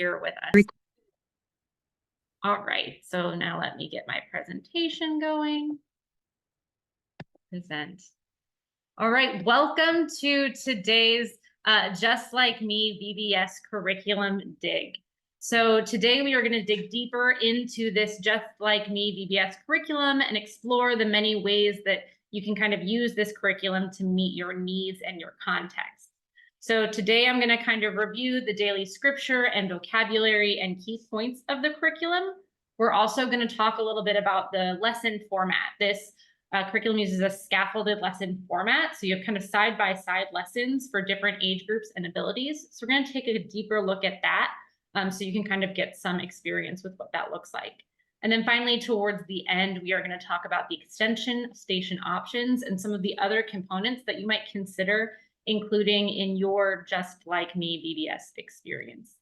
here with us. All right, so now let me get my presentation going. Present. All right, welcome to today's Just Like Me VBS curriculum dig. So today we are going to dig deeper into this Just Like Me VBS curriculum and explore the many ways that you can kind of use this curriculum to meet your needs and your context. So today I'm going to kind of review the daily scripture and vocabulary and key points of the curriculum. We're also going to talk a little bit about the lesson format. This curriculum uses a scaffolded lesson format. So you have kind of side-by-side lessons for different age groups and abilities. So we're going to take a deeper look at that so you can kind of get some experience with what that looks like. And then finally, towards the end, we are going to talk about the extension station options and some of the other components that you might consider including in your Just Like Me VBS experience.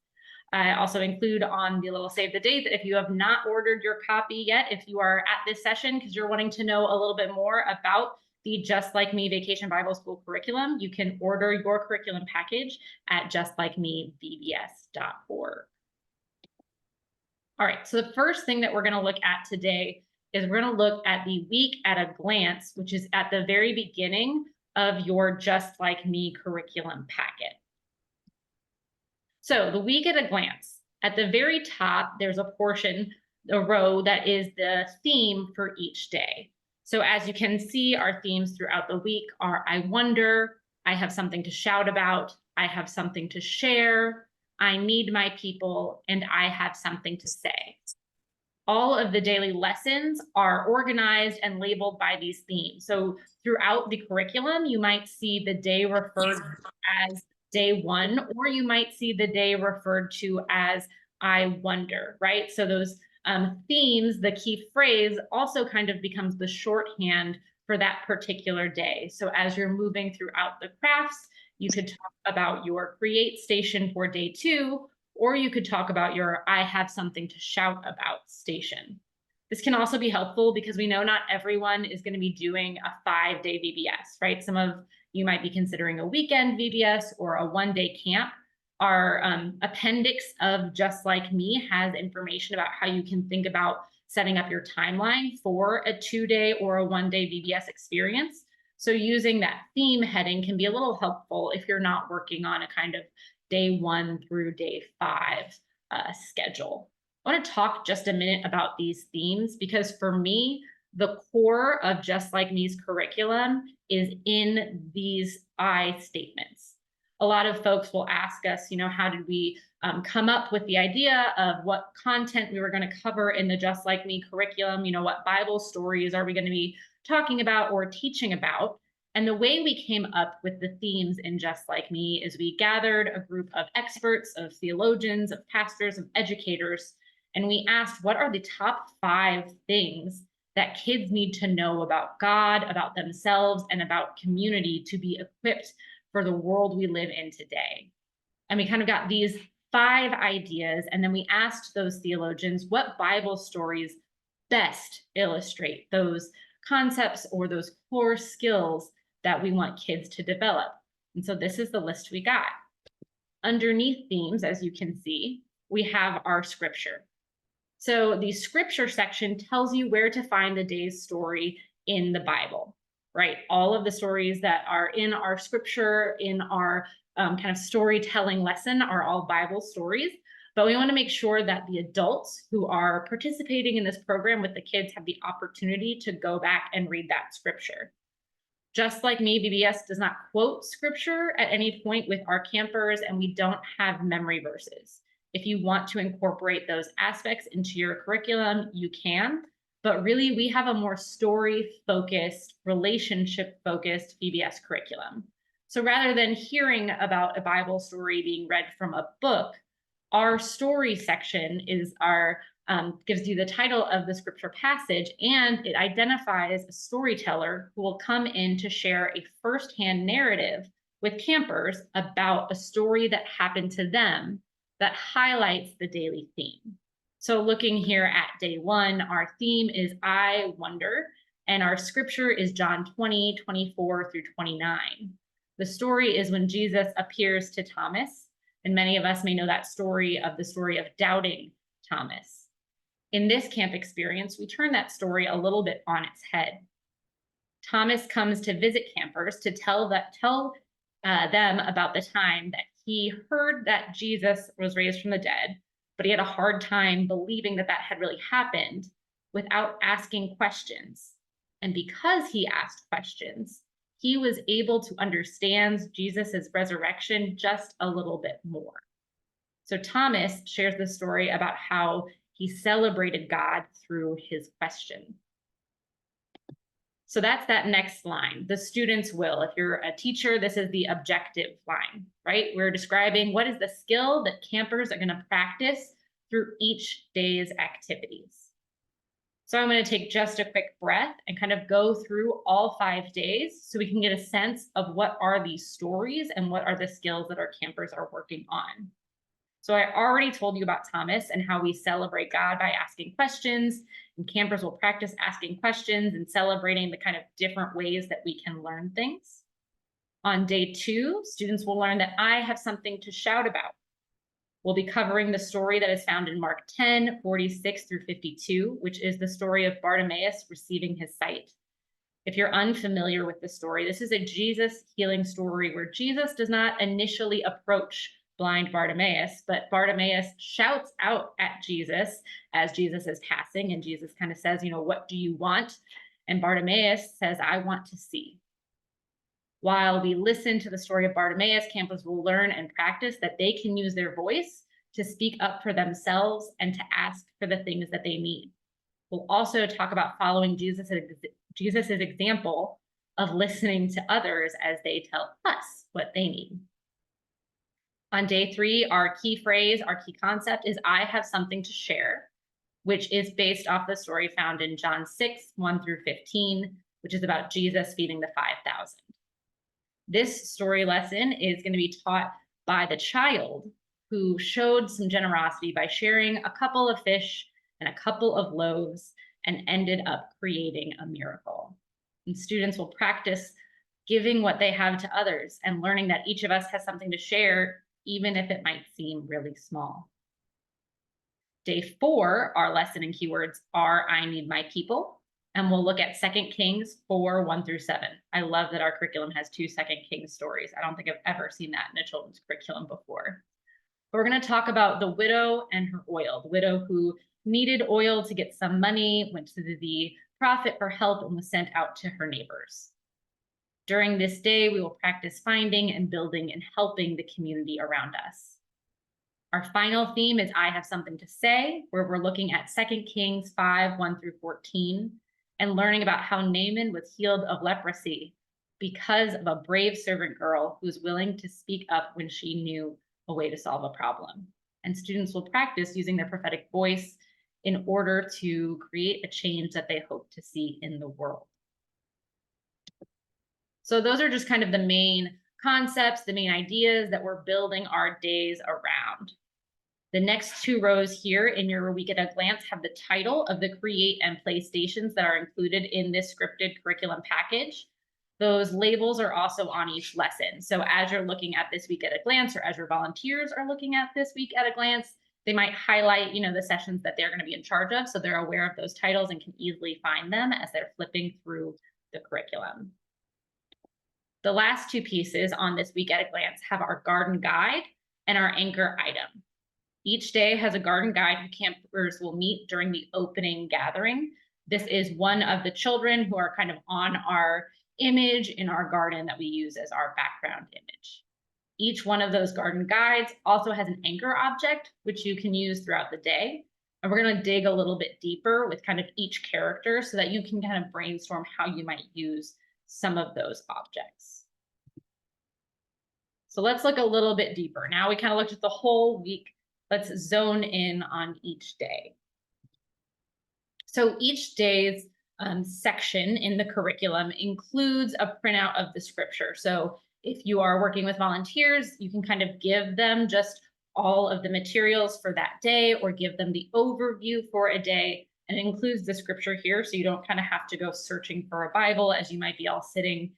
I also include on the little save the date that if you have not ordered your copy yet, if you are at this session because you're wanting to know a little bit more about the Just Like Me Vacation Bible School curriculum, you can order your curriculum package at justlikemevbs.org. All right, so the first thing that we're going to look at today is we're going to look at the week at a glance, which is at the very beginning of your Just Like Me curriculum packet. So the week at a glance, at the very top, there's a portion, a row that is the theme for each day. So as you can see, our themes throughout the week are I wonder, I have something to shout about, I have something to share, I need my people, and I have something to say. All of the daily lessons are organized and labeled by these themes. So throughout the curriculum, you might see the day referred to as day one, or you might see the day referred to as I wonder, right? So those themes, the key phrase also kind of becomes the shorthand for that particular day. So as you're moving throughout the crafts, you could talk about your create station for day 2, or you could talk about your I have something to shout about station. This can also be helpful because we know not everyone is going to be doing a 5-day VBS, right? Some of you might be considering a weekend VBS or a 1-day camp. Our appendix of Just Like Me has information about how you can think about setting up your timeline for a 2-day or a 1-day VBS experience. So using that theme heading can be a little helpful if you're not working on a kind of day 1 through day 5 schedule. I want to talk just a minute about these themes because for me, the core of Just Like Me's curriculum is in these I statements. A lot of folks will ask us, how did we come up with the idea of what content we were going to cover in the Just Like Me curriculum? What Bible stories are we going to be talking about or teaching about? And the way we came up with the themes in Just Like Me is we gathered a group of experts, of theologians, of pastors, of educators, and we asked what are the top 5 things that kids need to know about God, about themselves, and about community to be equipped for the world we live in today. And we kind of got these 5 ideas, and then we asked those theologians what Bible stories best illustrate those concepts or those core skills that we want kids to develop. And so this is the list we got. Underneath themes, as you can see, we have our scripture. So the scripture section tells you where to find the day's story in the Bible, right? All of the stories that are in our scripture, in our kind of storytelling lesson are all Bible stories. But we want to make sure that the adults who are participating in this program with the kids have the opportunity to go back and read that scripture. Just Like Me, VBS does not quote scripture at any point with our campers, and we don't have memory verses. If you want to incorporate those aspects into your curriculum, you can. But really, we have a more story-focused, relationship-focused VBS curriculum. So rather than hearing about a Bible story being read from a book, our story section is our gives you the title of the scripture passage, and it identifies a storyteller who will come in to share a firsthand narrative with campers about a story that happened to them that highlights the daily theme. So looking here at day 1, our theme is I wonder, and our scripture is John 20:24 through 29. The story is when Jesus appears to Thomas, And many of us may know that story of doubting Thomas. In this camp experience, we turn that story a little bit on its head. Thomas comes to visit campers to tell them about the time that he heard that Jesus was raised from the dead, but he had a hard time believing that that had really happened without asking questions. And because he asked questions, he was able to understand Jesus's resurrection just a little bit more. So Thomas shares the story about how he celebrated God through his question. So that's that next line, the students will. If you're a teacher, this is the objective line, right? We're describing what is the skill that campers are going to practice through each day's activities. So I'm going to take just a quick breath and kind of go through all 5 days so we can get a sense of what are these stories and what are the skills that our campers are working on. So I already told you about Thomas and how we celebrate God by asking questions, and campers will practice asking questions and celebrating the kind of different ways that we can learn things. On day 2, students will learn that I have something to shout about. We'll be covering the story that is found in Mark 10, 46 through 52, which is the story of Bartimaeus receiving his sight. If you're unfamiliar with the story, this is a Jesus healing story where Jesus does not initially approach blind Bartimaeus, but Bartimaeus shouts out at Jesus as Jesus is passing, and Jesus kind of says, what do you want? And Bartimaeus says, I want to see. While we listen to the story of Bartimaeus, campers will learn and practice that they can use their voice to speak up for themselves and to ask for the things that they need. We'll also talk about following Jesus's example of listening to others as they tell us what they need. On day 3, our key phrase, our key concept is I have something to share, which is based off the story found in John 6, 1 through 15, which is about Jesus feeding the 5,000. This story lesson is going to be taught by the child who showed some generosity by sharing a couple of fish and a couple of loaves and ended up creating a miracle. And students will practice giving what they have to others and learning that each of us has something to share, even if it might seem really small. Day 4, our lesson and keywords are I need my people. And we'll look at 2 Kings 4, 1 through 7. I love that our curriculum has 2 2 Kings stories. I don't think I've ever seen that in a children's curriculum before. But we're going to talk about the widow and her oil. The widow who needed oil to get some money, went to the prophet for help, and was sent out to her neighbors. During this day, we will practice finding and building and helping the community around us. Our final theme is I have something to say, where we're looking at 2 Kings 5, 1 through 14, and learning about how Naaman was healed of leprosy because of a brave servant girl who was willing to speak up when she knew a way to solve a problem. And students will practice using their prophetic voice in order to create a change that they hope to see in the world. So those are just kind of the main concepts, the main ideas that we're building our days around. The next 2 rows here in your week at a glance have the title of the create and play stations that are included in this scripted curriculum package. Those labels are also on each lesson. So as you're looking at this week at a glance, or as your volunteers are looking at this week at a glance, they might highlight, the sessions that they're going to be in charge of. So they're aware of those titles and can easily find them as they're flipping through the curriculum. The last 2 pieces on this week at a glance have our garden guide and our anchor item. Each day has a garden guide who campers will meet during the opening gathering. This is one of the children who are kind of on our image in our garden that we use as our background image. Each one of those garden guides also has an anchor object, which you can use throughout the day. And we're going to dig a little bit deeper with kind of each character so that you can kind of brainstorm how you might use some of those objects. So let's look a little bit deeper. Now we kind of looked at the whole week. Let's zone in on each day. So each day's section in the curriculum includes a printout of the scripture. So if you are working with volunteers, you can kind of give them just all of the materials for that day or give them the overview for a day. And it includes the scripture here, so you don't kind of have to go searching for a Bible as you might be all sitting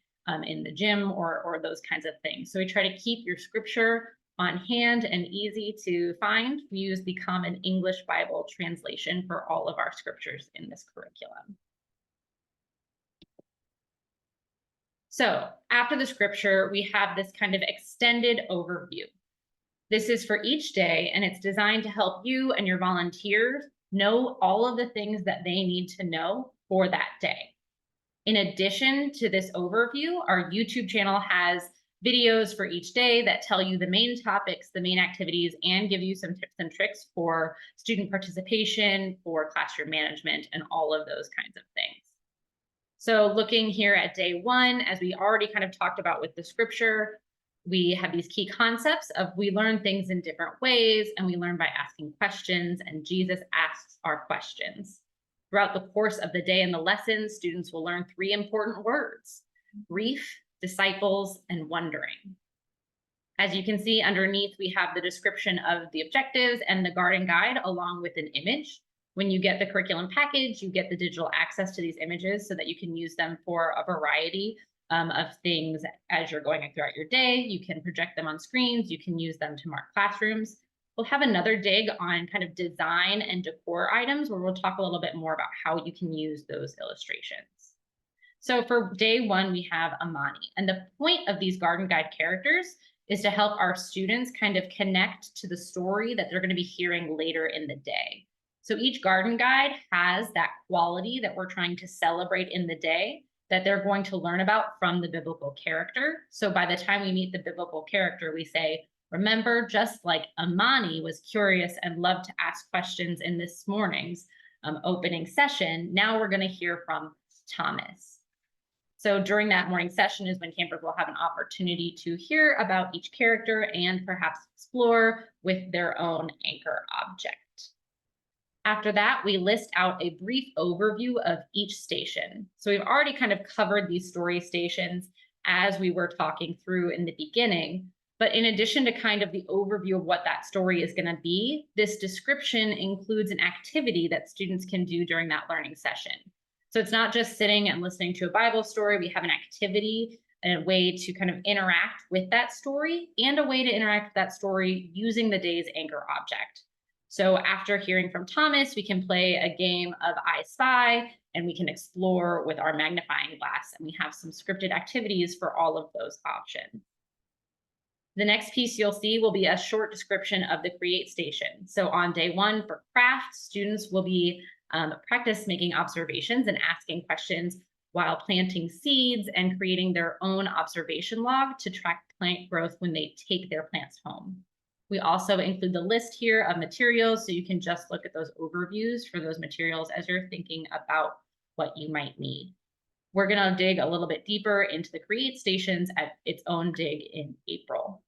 in the gym or those kinds of things. So we try to keep your scripture on hand and easy to find, we use the Common English Bible translation for all of our scriptures in this curriculum. So after the scripture, we have this kind of extended overview. This is for each day, and it's designed to help you and your volunteers know all of the things that they need to know for that day. In addition to this overview, our YouTube channel has videos for each day that tell you the main topics, the main activities, and give you some tips and tricks for student participation, for classroom management, and all of those kinds of things. So looking here at day one, as we already kind of talked about with the scripture, we have these key concepts of we learn things in different ways, and we learn by asking questions, and Jesus asks our questions. Throughout the course of the day and the lessons, students will learn 3 important words: grief, disciples, and wondering. As you can see underneath, we have the description of the objectives and the garden guide along with an image. When you get the curriculum package, you get the digital access to these images so that you can use them for a variety of things as you're going throughout your day. You can project them on screens. You can use them to mark classrooms. We'll have another dig on kind of design and decor items where we'll talk a little bit more about how you can use those illustrations. So for day one, we have Amani. And the point of these garden guide characters is to help our students kind of connect to the story that they're going to be hearing later in the day. So each garden guide has that quality that we're trying to celebrate in the day that they're going to learn about from the biblical character. So by the time we meet the biblical character, we say, remember, just like Amani was curious and loved to ask questions in this morning's opening session, now we're going to hear from Thomas. So during that morning session is when campers will have an opportunity to hear about each character and perhaps explore with their own anchor object. After that, we list out a brief overview of each station. So we've already kind of covered these story stations as we were talking through in the beginning. But in addition to kind of the overview of what that story is going to be, this description includes an activity that students can do during that learning session. So it's not just sitting and listening to a Bible story. We have an activity and a way to kind of interact with that story and a way to interact with that story using the day's anchor object. So after hearing from Thomas, we can play a game of I Spy, and we can explore with our magnifying glass, and we have some scripted activities for all of those options. The next piece you'll see will be a short description of the Create station. So on day one for craft, students will be practice making observations and asking questions while planting seeds and creating their own observation log to track plant growth when they take their plants home. We also include the list here of materials, so you can just look at those overviews for those materials as you're thinking about what you might need. We're going to dig a little bit deeper into the Create stations at its own dig in April.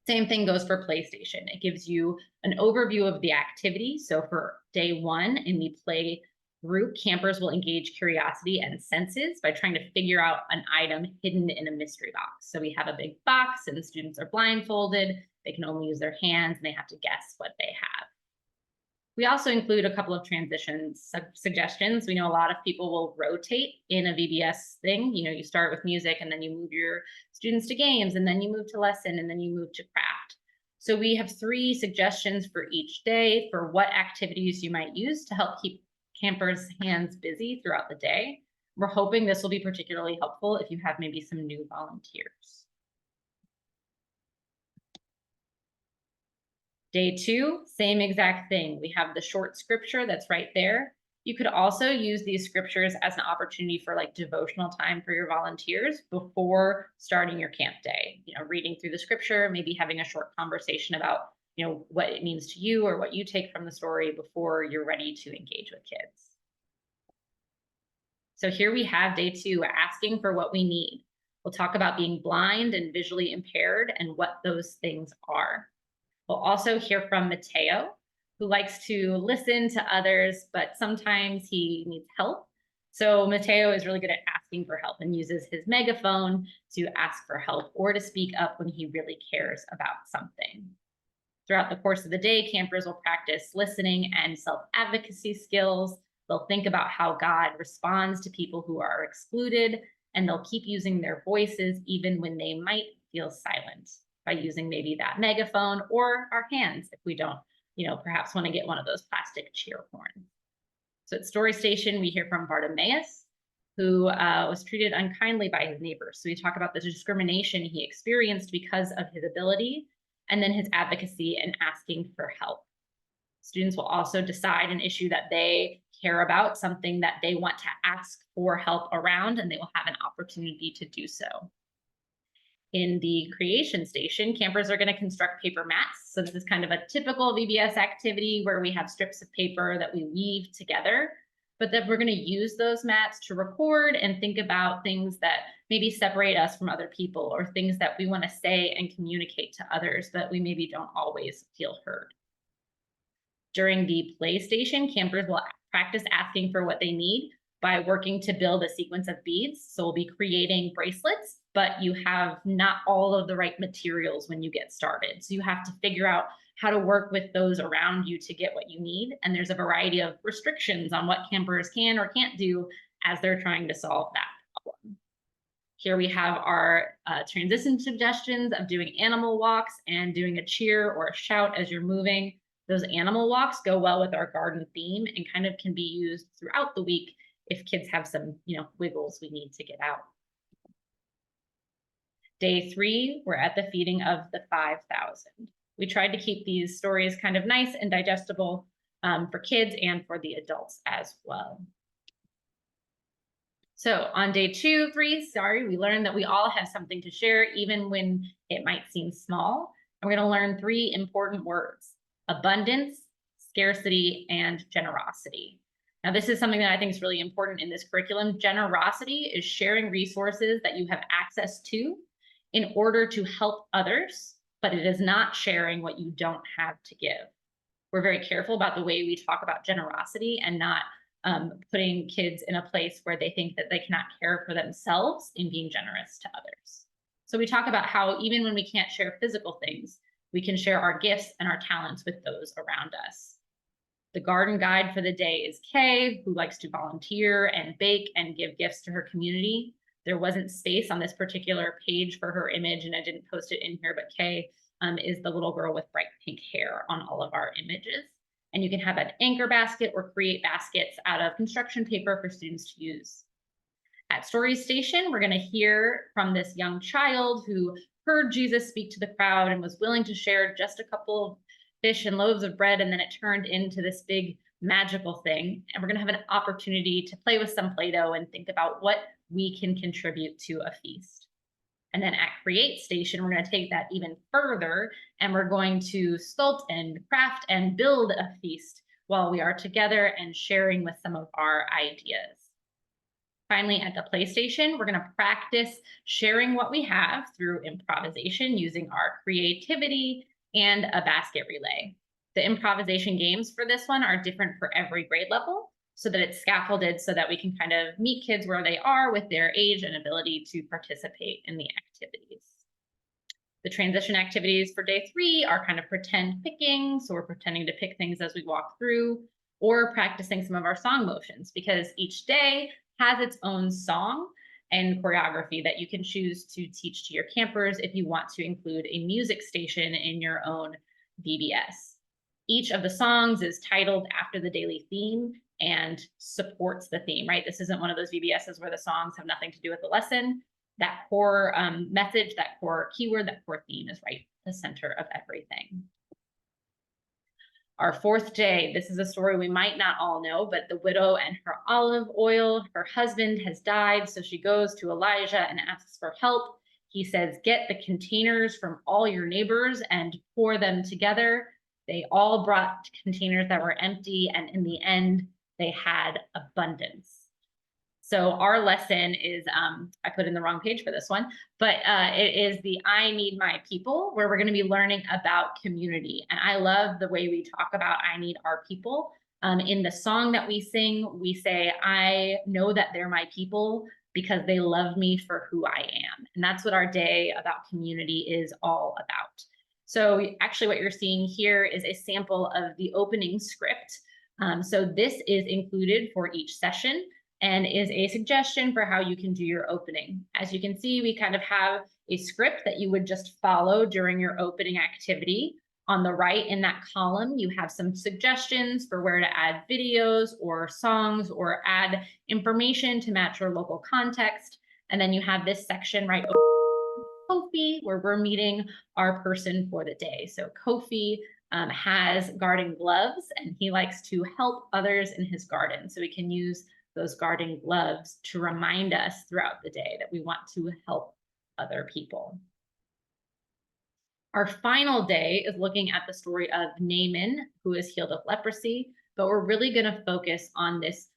Same thing goes for PlayStation. It gives you an overview of the activity. So for day one in the play group, campers will engage curiosity and senses by trying to figure out an item hidden in a mystery box. So we have a big box and the students are blindfolded. They can only use their hands and they have to guess what they have. We also include a couple of transition suggestions. We know a lot of people will rotate in a VBS thing. You know, you start with music and then you move your students to games and then you move to lesson and then you move to craft. So we have 3 suggestions for each day for what activities you might use to help keep campers' hands busy throughout the day. We're hoping this will be particularly helpful if you have maybe some new volunteers. Day 2, same exact thing. We have the short scripture that's right there. You could also use these scriptures as an opportunity for like devotional time for your volunteers before starting your camp day. You know, reading through the scripture, maybe having a short conversation about, you know, what it means to you or what you take from the story before you're ready to engage with kids. So here we have day 2, asking for what we need. We'll talk about being blind and visually impaired and what those things are. We'll also hear from Mateo, who likes to listen to others, but sometimes he needs help. So Mateo is really good at asking for help and uses his megaphone to ask for help or to speak up when he really cares about something. Throughout the course of the day, campers will practice listening and self-advocacy skills. They'll think about how God responds to people who are excluded, and they'll keep using their voices even when they might feel silent. by using maybe that megaphone or our hands if we don't, perhaps want to get one of those plastic cheer horns. So at Story Station, we hear from Bartimaeus, who was treated unkindly by his neighbors. So we talk about the discrimination he experienced because of his ability, and then his advocacy and asking for help. Students will also decide an issue that they care about, something that they want to ask for help around, and they will have an opportunity to do so. In the creation station, campers are going to construct paper mats. So this is kind of a typical VBS activity where we have strips of paper that we weave together, but that we're going to use those mats to record and think about things that maybe separate us from other people, or things that we want to say and communicate to others that we maybe don't always feel heard. During the play station, campers will practice asking for what they need by working to build a sequence of beads. So we'll be creating bracelets, but you have not all of the right materials when you get started. So you have to figure out how to work with those around you to get what you need. And there's a variety of restrictions on what campers can or can't do as they're trying to solve that problem. Here we have our transition suggestions of doing animal walks and doing a cheer or a shout as you're moving. Those animal walks go well with our garden theme and kind of can be used throughout the week if kids have some, wiggles we need to get out. Day 3, we're at the feeding of the 5,000. We tried to keep these stories kind of nice and digestible for kids and for the adults as well. So on day 2, 3, we learned that we all have something to share, even when it might seem small. And we're going to learn 3 important words: abundance, scarcity, and generosity. Now, this is something that I think is really important in this curriculum. Generosity is sharing resources that you have access to in order to help others, but it is not sharing what you don't have to give. We're very careful about the way we talk about generosity and not putting kids in a place where they think that they cannot care for themselves in being generous to others. So we talk about how even when we can't share physical things, we can share our gifts and our talents with those around us. The garden guide for the day is Kay, who likes to volunteer and bake and give gifts to her community. There wasn't space on this particular page for her image, and I didn't post it in here, but Kay is the little girl with bright pink hair on all of our images. And you can have an anchor basket or create baskets out of construction paper for students to use. At Story Station, we're going to hear from this young child who heard Jesus speak to the crowd and was willing to share just a couple of fish and loaves of bread, and then it turned into this big magical thing. And we're going to have an opportunity to play with some Play-Doh and think about what we can contribute to a feast. And then at Create Station, we're going to take that even further, and we're going to sculpt and craft and build a feast while we are together and sharing with some of our ideas. Finally, at the Play Station, we're going to practice sharing what we have through improvisation using our creativity and a basket relay. The improvisation games for this one are different for every grade level, so that it's scaffolded so that we can kind of meet kids where they are with their age and ability to participate in the activities. The transition activities for day 3 are kind of pretend picking, so we're pretending to pick things as we walk through, or practicing some of our song motions, because each day has its own song and choreography that you can choose to teach to your campers if you want to include a music station in your own VBS. Each of the songs is titled after the daily theme and supports the theme, right? This isn't one of those VBSs where the songs have nothing to do with the lesson. That core message, that core keyword, that core theme is right at the center of everything. Our 4th day, this is a story we might not all know, but the widow and her olive oil. Her husband has died, so she goes to Elijah and asks for help. He says, get the containers from all your neighbors and pour them together. They all brought containers that were empty, and in the end, they had abundance. So our lesson is, I put in the wrong page for this one, but it is the I Need My People, where we're going to be learning about community. And I love the way we talk about I need our people. In the song that we sing, we say, I know that they're my people because they love me for who I am. And that's what our day about community is all about. So actually what you're seeing here is a sample of the opening script. So this is included for each session. and is a suggestion for how you can do your opening. As you can see, we kind of have a script that you would just follow during your opening activity. On the right in that column, you have some suggestions for where to add videos or songs or add information to match your local context. And then you have this section right over Kofi, where we're meeting our person for the day. So Kofi has garden gloves, and he likes to help others in his garden. So we can use those garden gloves to remind us throughout the day that we want to help other people. Our final day is looking at the story of Naaman, who is healed of leprosy, but we're really going to focus on this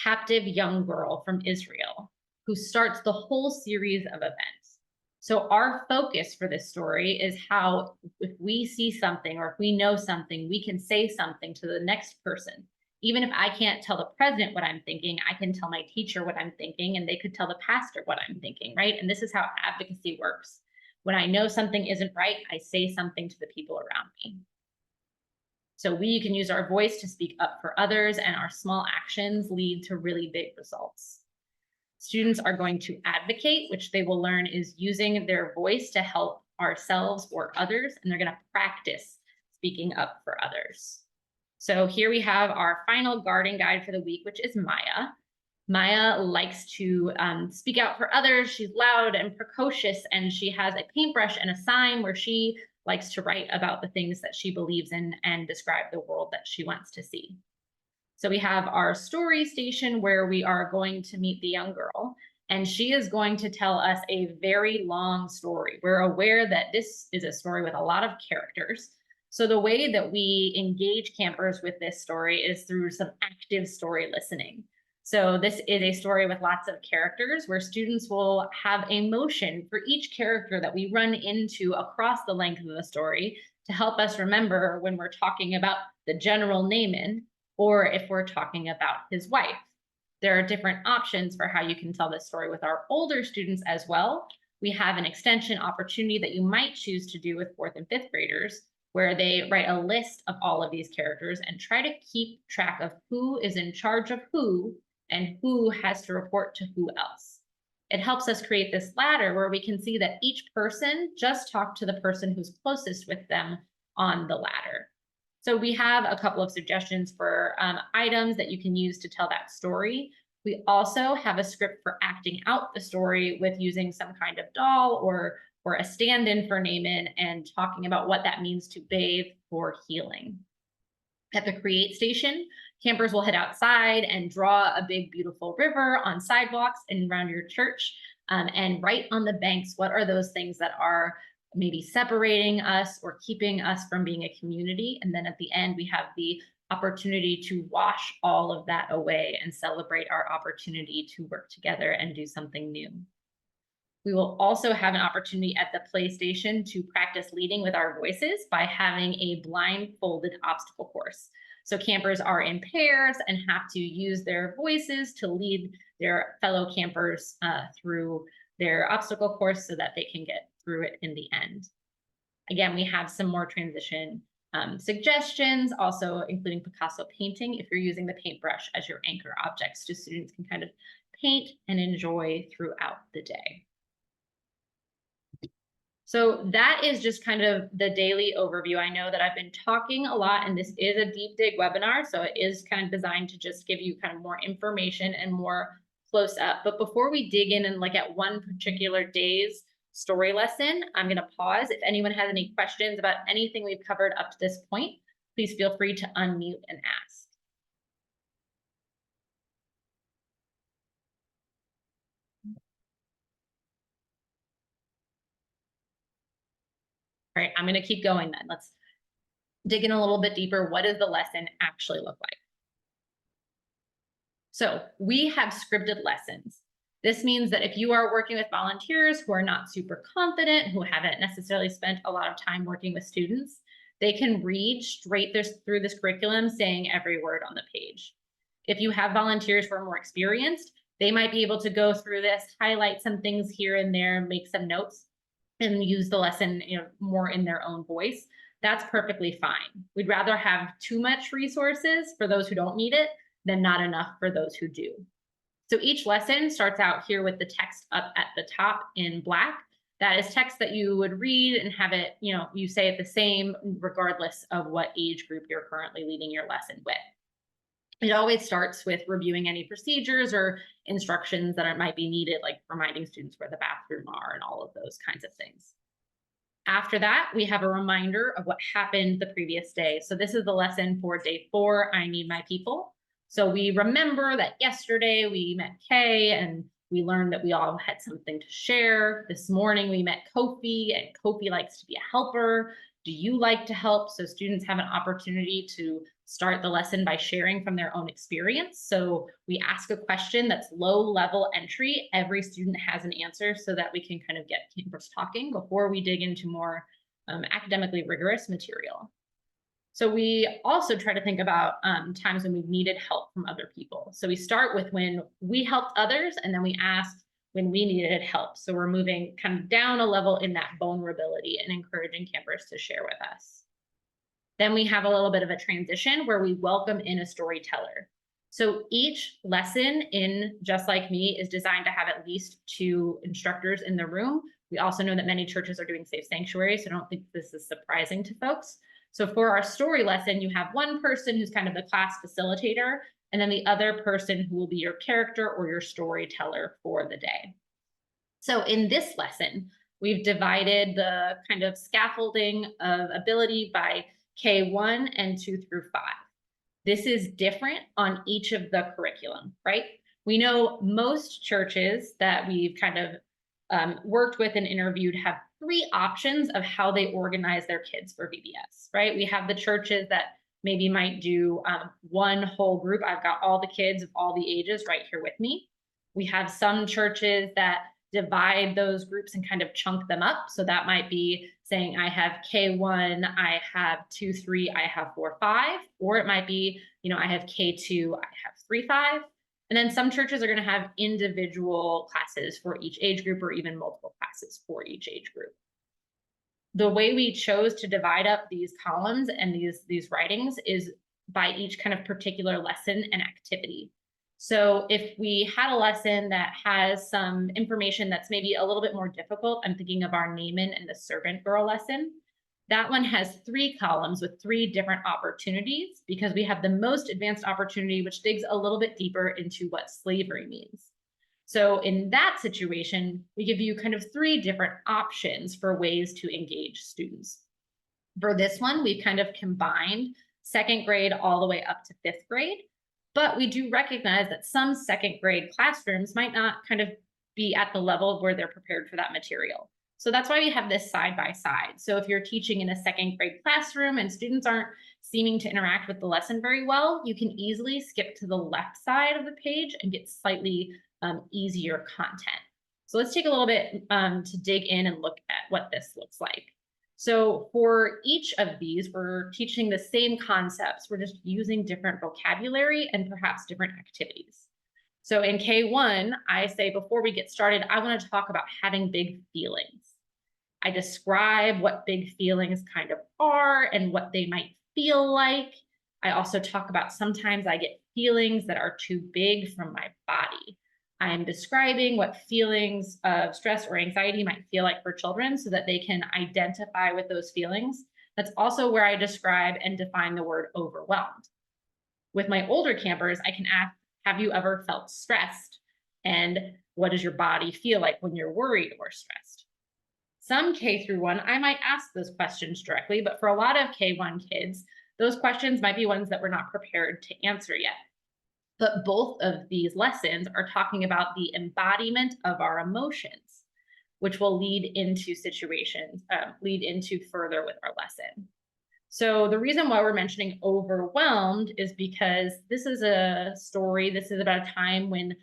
captive young girl from Israel who starts the whole series of events. So our focus for this story is how if we see something or if we know something, we can say something to the next person. Even if I can't tell the president what I'm thinking, I can tell my teacher what I'm thinking, and they could tell the pastor what I'm thinking, right? And this is how advocacy works. When I know something isn't right, I say something to the people around me. So we can use our voice to speak up for others, and our small actions lead to really big results. Students are going to advocate, which they will learn is using their voice to help ourselves or others, and they're going to practice speaking up for others. So here we have our final garden guide for the week, which is Maya. Maya likes to speak out for others. She's loud and precocious, and she has a paintbrush and a sign where she likes to write about the things that she believes in and describe the world that she wants to see. So we have our story station where we are going to meet the young girl, and she is going to tell us a very long story. We're aware that this is a story with a lot of characters. So the way that we engage campers with this story is through some active story listening. So this is a story with lots of characters where students will have a motion for each character that we run into across the length of the story to help us remember when we're talking about the general Naaman or if we're talking about his wife. There are different options for how you can tell this story with our older students as well. We have an extension opportunity that you might choose to do with fourth and fifth graders, where they write a list of all of these characters and try to keep track of who is in charge of who and who has to report to who else. It helps us create this ladder where we can see that each person just talked to the person who's closest with them on the ladder. So we have a couple of suggestions for items that you can use to tell that story. We also have a script for acting out the story with using some kind of doll or a stand-in for Naaman and talking about what that means to bathe for healing. At the Create station, campers will head outside and draw a big, beautiful river on sidewalks and around your church, and write on the banks what are those things that are maybe separating us or keeping us from being a community. And then at the end, we have the opportunity to wash all of that away and celebrate our opportunity to work together and do something new. We will also have an opportunity at the play station to practice leading with our voices by having a blindfolded obstacle course. So campers are in pairs and have to use their voices to lead their fellow campers through their obstacle course so that they can get through it in the end. Again, we have some more transition suggestions, also including Picasso painting if you're using the paintbrush as your anchor object, so students can kind of paint and enjoy throughout the day. So that is just kind of the daily overview. I know that I've been talking a lot, and this is a deep dig webinar, so it is kind of designed to just give you kind of more information and more close up. But before we dig in and look at one particular day's story lesson, I'm going to pause. If anyone has any questions about anything we've covered up to this point, please feel free to unmute and ask. All right, I'm going to keep going then. Let's dig in a little bit deeper. What does the lesson actually look like? So we have scripted lessons. This means that if you are working with volunteers who are not super confident, who haven't necessarily spent a lot of time working with students, they can read straight through this curriculum saying every word on the page. If you have volunteers who are more experienced, they might be able to go through this, highlight some things here and there, make some notes, and use the lesson, more in their own voice. That's perfectly fine. We'd rather have too much resources for those who don't need it than not enough for those who do. So each lesson starts out here with the text up at the top in black. That is text that you would read and have it, you say it the same regardless of what age group you're currently leading your lesson with. It always starts with reviewing any procedures or instructions that might be needed, like reminding students where the bathroom are and all of those kinds of things. After that, we have a reminder of what happened the previous day. So this is the lesson for day 4, I Need My People. So we remember that yesterday we met Kay and we learned that we all had something to share. This morning we met Kofi, and Kofi likes to be a helper. Do you like to help? So students have an opportunity to start the lesson by sharing from their own experience. So we ask a question that's low level entry. Every student has an answer so that we can kind of get campers talking before we dig into more academically rigorous material. So we also try to think about times when we've needed help from other people. So we start with when we helped others, and then we ask when we needed help. So we're moving kind of down a level in that vulnerability and encouraging campers to share with us. Then we have a little bit of a transition where we welcome in a storyteller. So each lesson in Just Like Me is designed to have at least 2 instructors in the room. We also know that many churches are doing Safe Sanctuary, so I don't think this is surprising to folks. So for our story lesson, you have one person who's kind of the class facilitator, and then the other person who will be your character or your storyteller for the day. So in this lesson, we've divided the kind of scaffolding of ability by K1 and 2 through 5. This is different on each of the curriculum, right? We know most churches that we've kind of worked with and interviewed have 3 options of how they organize their kids for VBS, right? We have the churches that maybe might do one whole group. I've got all the kids of all the ages right here with me. We have some churches that divide those groups and kind of chunk them up. So that might be saying I have K1, I have 2, 3, I have 4, 5, or it might be, I have K2, I have 3, 5. And then some churches are going to have individual classes for each age group or even multiple classes for each age group. The way we chose to divide up these columns and these writings is by each kind of particular lesson and activity. So if we had a lesson that has some information that's maybe a little bit more difficult, I'm thinking of our Naaman and the servant girl lesson. That one has 3 columns with 3 different opportunities because we have the most advanced opportunity, which digs a little bit deeper into what slavery means. So in that situation, we give you kind of 3 different options for ways to engage students. For this one, we've kind of combined 2nd grade all the way up to 5th grade, but we do recognize that some 2nd grade classrooms might not kind of be at the level where they're prepared for that material. So that's why we have this side by side. So if you're teaching in a 2nd grade classroom and students aren't seeming to interact with the lesson very well, you can easily skip to the left side of the page and get slightly easier content. So let's take a little bit to dig in and look at what this looks like. So for each of these, we're teaching the same concepts. We're just using different vocabulary and perhaps different activities. So in K1, I say before we get started, I want to talk about having big feelings. I describe what big feelings kind of are and what they might feel like. I also talk about sometimes I get feelings that are too big from my body. I'm describing what feelings of stress or anxiety might feel like for children so that they can identify with those feelings. That's also where I describe and define the word overwhelmed. With my older campers, I can ask, have you ever felt stressed? And what does your body feel like when you're worried or stressed? Some K through 1, I might ask those questions directly, but for a lot of K1 kids, those questions might be ones that we're not prepared to answer yet. But both of these lessons are talking about the embodiment of our emotions, which will lead into situations, lead into further with our lesson. So the reason why we're mentioning overwhelmed is because this is a story, this is about a time when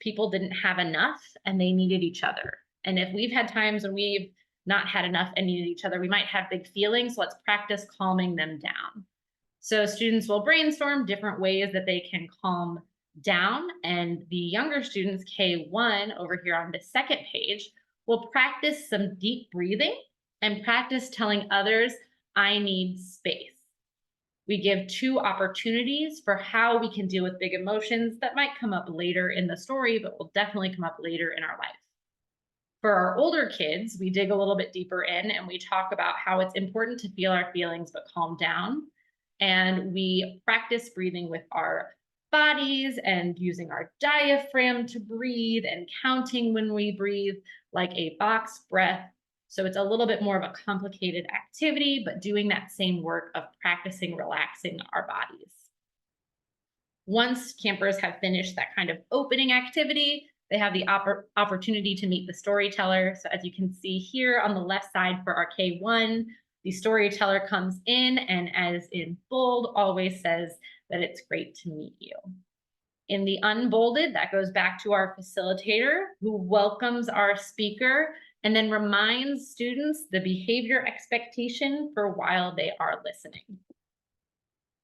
people didn't have enough and they needed each other. And if we've had times when we've not had enough and needed each other, we might have big feelings. So let's practice calming them down. So students will brainstorm different ways that they can calm down. And the younger students, K1 over here on the 2nd page, will practice some deep breathing and practice telling others, I need space. We give 2 opportunities for how we can deal with big emotions that might come up later in the story, but will definitely come up later in our life. For our older kids, we dig a little bit deeper in and we talk about how it's important to feel our feelings but calm down. And we practice breathing with our bodies and using our diaphragm to breathe and counting when we breathe like a box breath. So it's a little bit more of a complicated activity, but doing that same work of practicing relaxing our bodies. Once campers have finished that kind of opening activity, they have the opportunity to meet the storyteller. So as you can see here on the left side for our K1, the storyteller comes in and, as in bold, always says that it's great to meet you. In the unbolded, that goes back to our facilitator who welcomes our speaker and then reminds students the behavior expectation for while they are listening.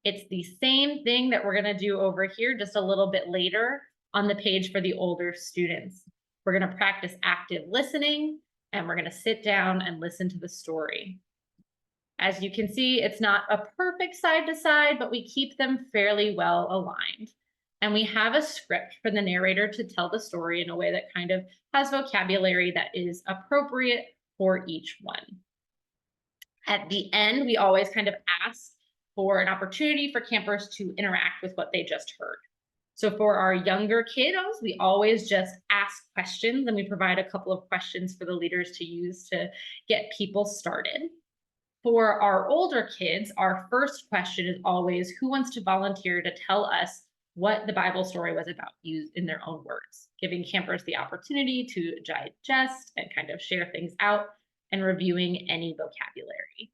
It's the same thing that we're going to do over here just a little bit later on the page for the older students. We're going to practice active listening and we're going to sit down and listen to the story. As you can see, it's not a perfect side to side, but we keep them fairly well aligned. And we have a script for the narrator to tell the story in a way that kind of has vocabulary that is appropriate for each one. At the end, we always kind of ask for an opportunity for campers to interact with what they just heard. So for our younger kiddos, we always just ask questions and we provide a couple of questions for the leaders to use to get people started. For our older kids, our first question is always, who wants to volunteer to tell us what the Bible story was about, used in their own words, giving campers the opportunity to digest and kind of share things out and reviewing any vocabulary.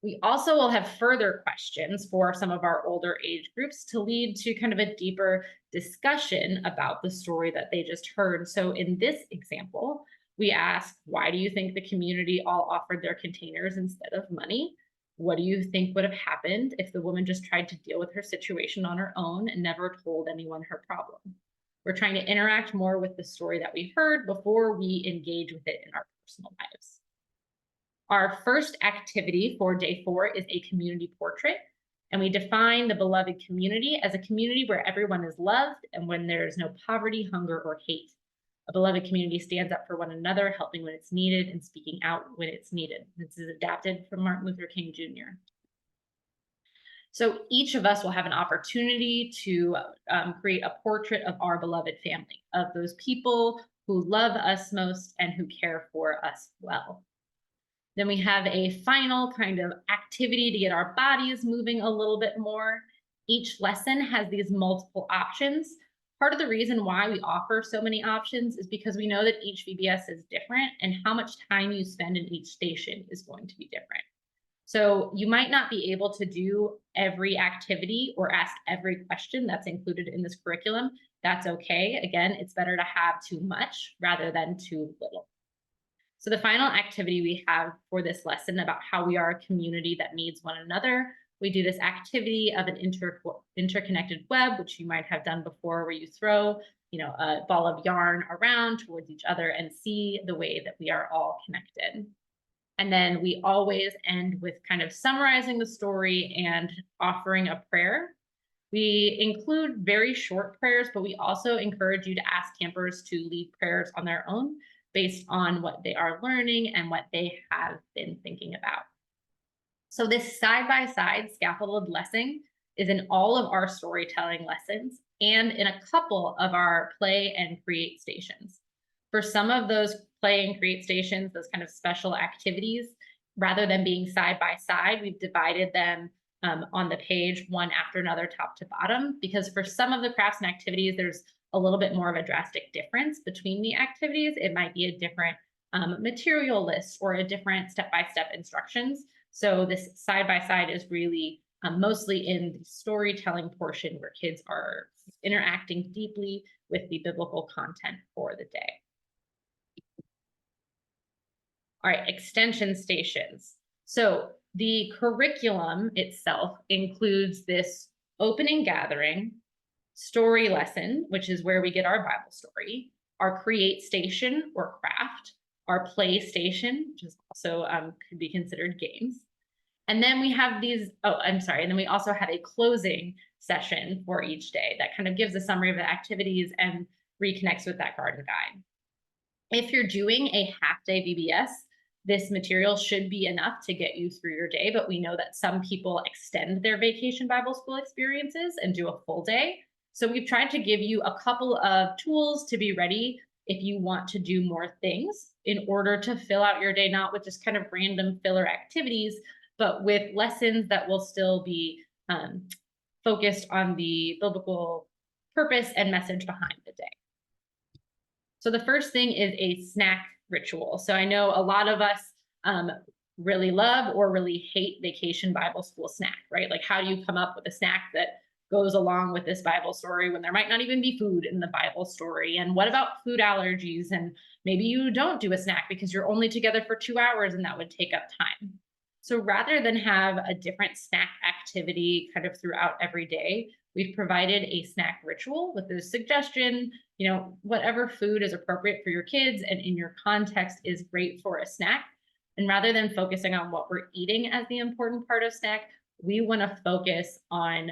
We also will have further questions for some of our older age groups to lead to kind of a deeper discussion about the story that they just heard. So in this example, we ask, why do you think the community all offered their containers instead of money? What do you think would have happened if the woman just tried to deal with her situation on her own and never told anyone her problem? We're trying to interact more with the story that we heard before we engage with it in our personal lives. Our first activity for day 4 is a community portrait. And we define the beloved community as a community where everyone is loved and when there's no poverty, hunger, or hate. A beloved community stands up for one another, helping when it's needed and speaking out when it's needed. This is adapted from Martin Luther King Jr. So each of us will have an opportunity to create a portrait of our beloved family, of those people who love us most and who care for us well. Then we have a final kind of activity to get our bodies moving a little bit more. Each lesson has these multiple options. Part of the reason why we offer so many options is because we know that each VBS is different and how much time you spend in each station is going to be different. So you might not be able to do every activity or ask every question that's included in this curriculum. That's okay. Again, it's better to have too much rather than too little. So the final activity we have for this lesson about how we are a community that needs one another, we do this activity of an interconnected web, which you might have done before, where you throw, a ball of yarn around towards each other and see the way that we are all connected. And then we always end with kind of summarizing the story and offering a prayer. We include very short prayers, but we also encourage you to ask campers to lead prayers on their own based on what they are learning and what they have been thinking about. So this side-by-side scaffolded lesson is in all of our storytelling lessons and in a couple of our play and create stations. For some of those play and create stations, those kind of special activities, rather than being side-by-side, we've divided them on the page one after another, top to bottom, because for some of the crafts and activities, there's a little bit more of a drastic difference between the activities. It might be a different material list or a different step-by-step instructions. So this side-by-side is really mostly in the storytelling portion where kids are interacting deeply with the biblical content for the day. All right, extension stations. So the curriculum itself includes this opening gathering, story lesson, which is where we get our Bible story, our create station or craft, our play station, which is also could be considered games, And then we have these, oh, I'm sorry. And then we also have a closing session for each day that kind of gives a summary of the activities and reconnects with that garden guide. If you're doing a half day VBS, this material should be enough to get you through your day, but we know that some people extend their vacation Bible school experiences and do a full day. So we've tried to give you a couple of tools to be ready if you want to do more things in order to fill out your day, not with just kind of random filler activities, but with lessons that will still be focused on the biblical purpose and message behind the day. So the first thing is a snack ritual. So I know a lot of us really love or really hate vacation Bible school snack, right? Like, how do you come up with a snack that goes along with this Bible story when there might not even be food in the Bible story? And what about food allergies? And maybe you don't do a snack because you're only together for 2 hours and that would take up time. So rather than have a different snack activity kind of throughout every day, we've provided a snack ritual with a suggestion, whatever food is appropriate for your kids and in your context is great for a snack. And rather than focusing on what we're eating as the important part of snack, we want to focus on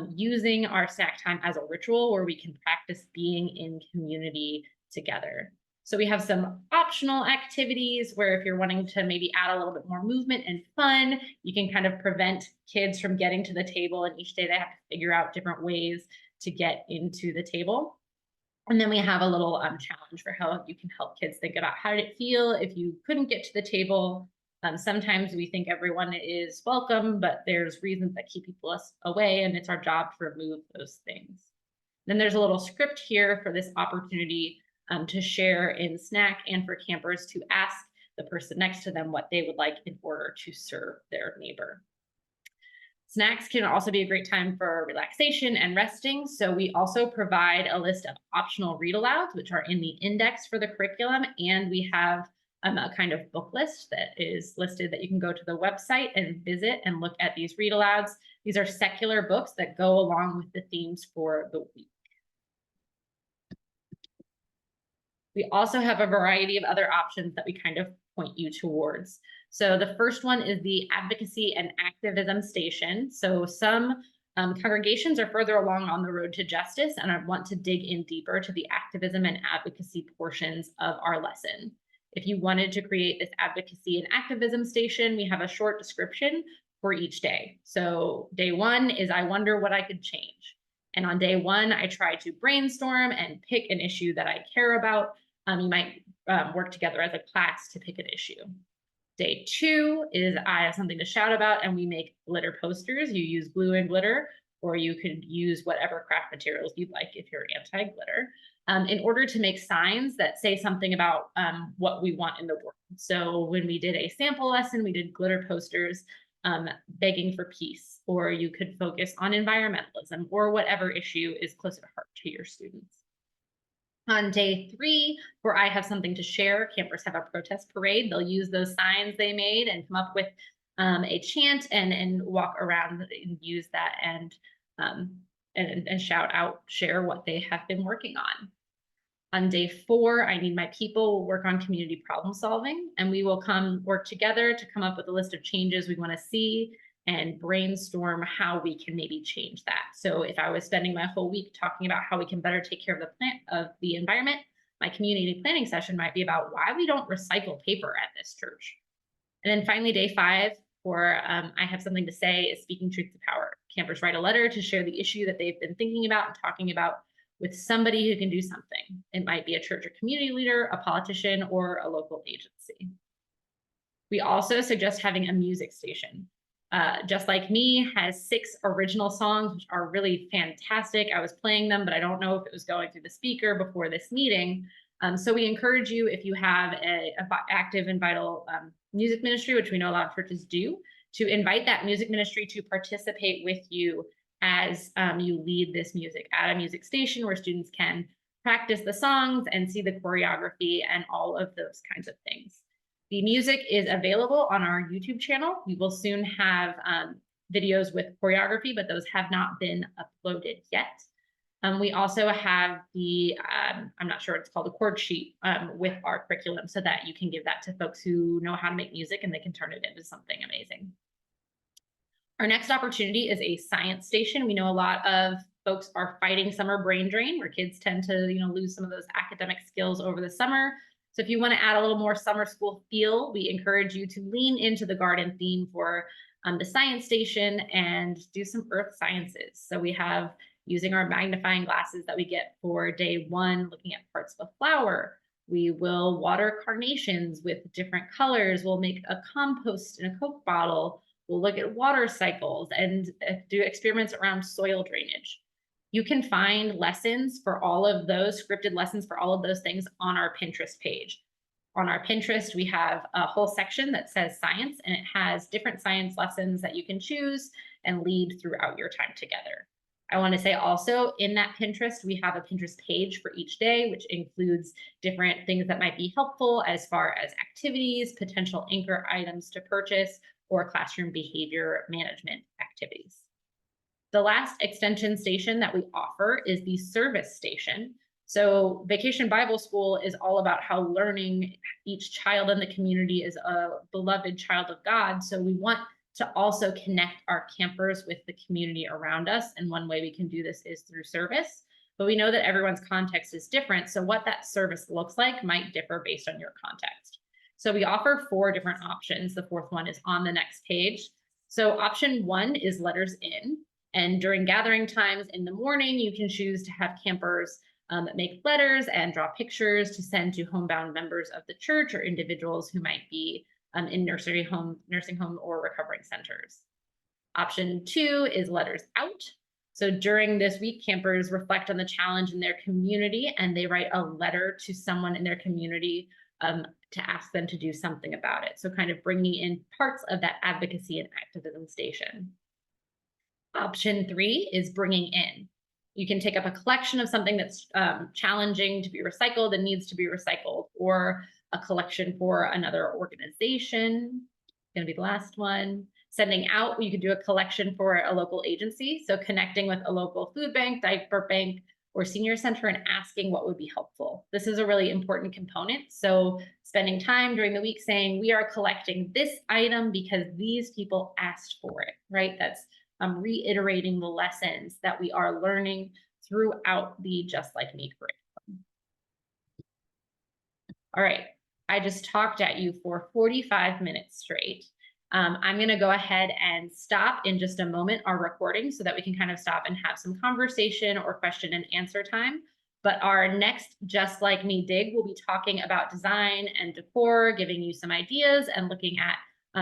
using our snack time as a ritual where we can practice being in community together. So we have some optional activities where if you're wanting to maybe add a little bit more movement and fun, you can kind of prevent kids from getting to the table. And each day they have to figure out different ways to get into the table. And then we have a little challenge for how you can help kids think about how did it feel if you couldn't get to the table. Sometimes we think everyone is welcome, but there's reasons that keep people away, and it's our job to remove those things. Then there's a little script here for this opportunity to share in snack and for campers to ask the person next to them what they would like in order to serve their neighbor. Snacks can also be a great time for relaxation and resting. So we also provide a list of optional read alouds, which are in the index for the curriculum. And we have a kind of book list that is listed that you can go to the website and visit and look at these read alouds. These are secular books that go along with the themes for the week. We also have a variety of other options that we kind of point you towards. So the first one is the advocacy and activism station. So some congregations are further along on the road to justice, and I want to dig in deeper to the activism and advocacy portions of our lesson. If you wanted to create this advocacy and activism station, we have a short description for each day. So day one is I wonder what I could change. And on day one, I try to brainstorm and pick an issue that I care about. You might work together as a class to pick an issue. Day two is I have something to shout about, and we make glitter posters. You use glue and glitter, or you could use whatever craft materials you'd like if you're anti-glitter, in order to make signs that say something about what we want in the world. So when we did a sample lesson, we did glitter posters begging for peace, or you could focus on environmentalism or whatever issue is close to heart to your students. On day three, where I have something to share, campers have a protest parade. They'll use those signs they made and come up with a chant and walk around and use that and shout out, share what they have been working on. On day four, I Need My People will work on community problem solving, and we will work together to come up with a list of changes we want to see and brainstorm how we can maybe change that. So if I was spending my whole week talking about how we can better take care of the environment, my community planning session might be about why we don't recycle paper at this church. And then finally, day five, for I Have Something to Say, is Speaking Truth to Power. Campers write a letter to share the issue that they've been thinking about and talking about with somebody who can do something. It might be a church or community leader, a politician, or a local agency. We also suggest having a music station. Just Like Me has 6 original songs, which are really fantastic. I was playing them, but I don't know if it was going through the speaker before this meeting. So we encourage you, if you have an active and vital music ministry, which we know a lot of churches do, to invite that music ministry to participate with you as you lead this music at a music station where students can practice the songs and see the choreography and all of those kinds of things. The music is available on our YouTube channel. We will soon have videos with choreography, but those have not been uploaded yet. We also have the, I'm not sure, it's called a chord sheet with our curriculum so that you can give that to folks who know how to make music and they can turn it into something amazing. Our next opportunity is a science station. We know a lot of folks are fighting summer brain drain, where kids tend to, lose some of those academic skills over the summer. So if you want to add a little more summer school feel, we encourage you to lean into the garden theme for the science station and do some earth sciences. So we have, using our magnifying glasses that we get for day one, looking at parts of a flower. We will water carnations with different colors. We'll make a compost in a Coke bottle. We'll look at water cycles and do experiments around soil drainage. You can find lessons for all of those, scripted lessons for all of those things on our Pinterest page. On our Pinterest, we have a whole section that says science, and it has different science lessons that you can choose and lead throughout your time together. I want to say also, in that Pinterest, we have a Pinterest page for each day, which includes different things that might be helpful as far as activities, potential anchor items to purchase, or classroom behavior management activities. The last extension station that we offer is the service station. So Vacation Bible School is all about how learning, each child in the community is a beloved child of God. So we want to also connect our campers with the community around us. And one way we can do this is through service. But we know that everyone's context is different. So what that service looks like might differ based on your context. So we offer 4 different options. The 4th one is on the next page. So option 1 is letters in. And during gathering times in the morning, you can choose to have campers make letters and draw pictures to send to homebound members of the church or individuals who might be in nursing home, or recovering centers. Option 2 is letters out. So during this week, campers reflect on the challenge in their community, and they write a letter to someone in their community to ask them to do something about it. So kind of bringing in parts of that advocacy and activism station. Option 3 is bringing in. You can take up a collection of something that's challenging to be recycled and needs to be recycled, or a collection for another organization. Going to be the last one. Sending out, you could do a collection for a local agency. So connecting with a local food bank, diaper bank, or senior center and asking what would be helpful. This is a really important component. So spending time during the week saying, we are collecting this item because these people asked for it, right? That's reiterating the lessons that we are learning throughout the Just Like Me curriculum. All right, I just talked at you for 45 minutes straight. I'm going to go ahead and stop in just a moment our recording so that we can kind of stop and have some conversation or question and answer time. But our next Just Like Me dig will be talking about design and decor, giving you some ideas and looking at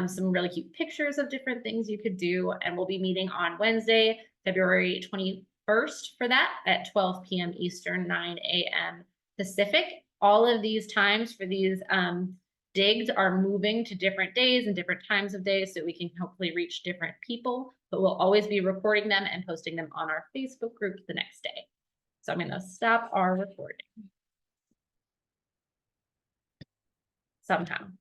some really cute pictures of different things you could do. And we'll be meeting on Wednesday, February 21st for that at 12 p.m. Eastern, 9 a.m. Pacific. All of these times for these digs are moving to different days and different times of day, so we can hopefully reach different people, but we'll always be recording them and posting them on our Facebook group the next day. So I'm going to stop our recording sometime.